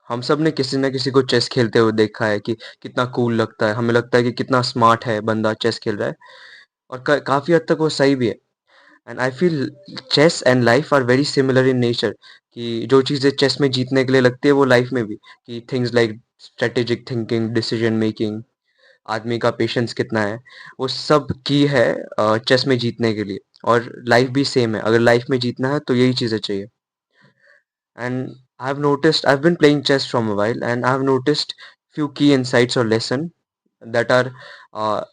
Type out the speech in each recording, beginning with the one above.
हम सब ने किसी न किसी को चेस खेलते हुए देखा है कि कितना कूल लगता है। हमें लगता है कि कितना स्मार्ट है बंदा चेस खेल रहा है और काफ़ी हद तक वो सही भी है। And I feel chess and life are very similar in nature कि जो चीज़ें चेस में जीतने के लिए लगती है वो लाइफ में भी कि things like strategic thinking, decision making, आदमी का पेशेंस कितना है, वो सब की है चेस में जीतने के लिए। और लाइफ भी सेम है, अगर लाइफ में जीतना है तो यही चीज़ें चाहिए। And I've been playing chess from a while, and I've noticed few key insights or lesson that are uh,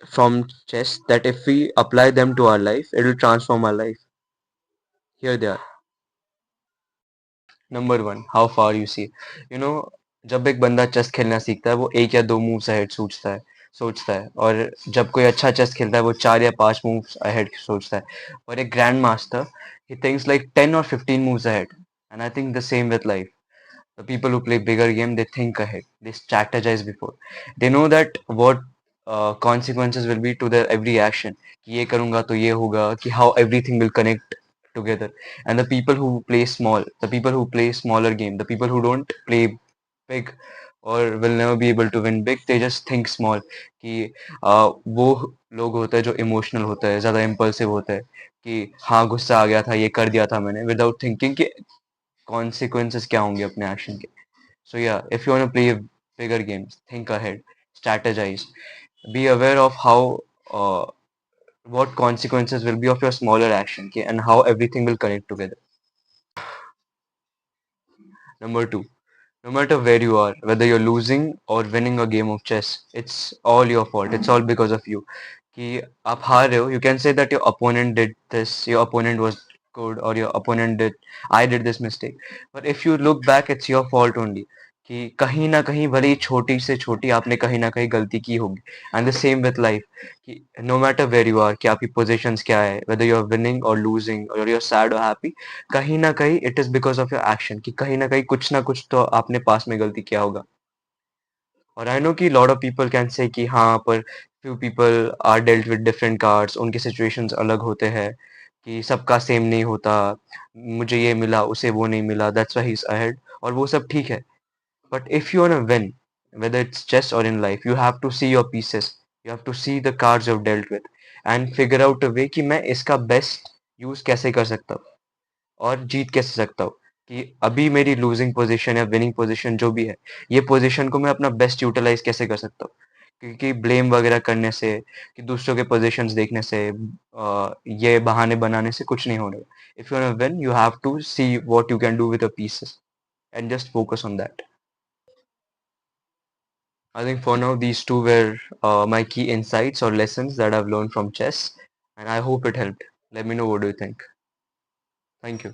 from chess that if we apply them to our life, it will transform our life. Here they are. Number one, how far you see. You know, जब एक बंदा chess खेलना सीखता है वो एक या दो मूव्स अहेड सोचता है। और जब कोई अच्छा चेस खेलता है वो चार या पांच मूव्स अहेड सोचता है। और एक grand master, he thinks like 10 or 15 moves ahead. And I think the same with life. The people who play bigger game, they think ahead, they strategize before, they know that what consequences will be to their every action, कि ये करूंगा तो ये होगा, कि how everything will connect together. And the people who play small, the people who play smaller game, the people who don't play big or will never be able to win big, they just think small, कि वो लोग होते हैं जो emotional होता है, ज्यादा impulsive होता है, कि हाँ गुस्सा आ गया था, ये कर दिया था मैंने, विदाउट थिंकिंग कि consequences क्या होंगे अपने एक्शन के। So yeah, if you want to play bigger games, think ahead, strategize, be aware of how uh, what consequences will be of your smaller action, okay, and how everything will connect together. Number two, no matter where you are, whether you're losing or winning a game of chess, it's all your fault. It's all because of you. कि आप हार रहे हो, you can say that your opponent did this, your opponent was good, or your opponent did, I did this mistake. But if you look back, it's your fault only. कि कहीं ना कहीं भले ही छोटी से छोटी आपने कहीं ना कहीं गलती की होगी। And the same with life, कि no matter where you are, कि आपकी पोजीशंस क्या है, वेदर यू आर विनिंग और लूजिंग और यू आर सैड और हैप्पी, कहीं ना कहीं it is because of your action, कि कहीं ना कुछ तो आपने पास में गलती किया होगा। और आई नो कि lot of people can say कि हाँ, पर few people are dealt with different cards, उनके सिचुएशंस अलग होते हैं, कि सबका सेम नहीं होता, मुझे ये मिला उसे वो नहीं मिला, that's why he is ahead, और वो सब ठीक है। But if you want to win, whether it's chess or in life, you have to see your pieces. You have to see the cards you've dealt with and figure out a way कि मैं इसका best use कैसे कर सकता हूँ और जीत कैसे सकता हूँ। कि अभी मेरी लूजिंग पोजीशन या विनिंग पोजीशन जो भी है, ये पोजीशन को मैं अपना बेस्ट यूटिलाइज कैसे कर सकता हूँ। क्योंकि ब्लेम वगैरह करने से, कि दूसरों के पोजीशंस देखने से, ये बहाने बनाने से कुछ नहीं होने। If you want to win, you have to see what you can do with your pieces and just focus on that. I think for now, these two were my key insights or lessons that I've learned from chess, and I hope it helped. Let me know what do you think. Thank you.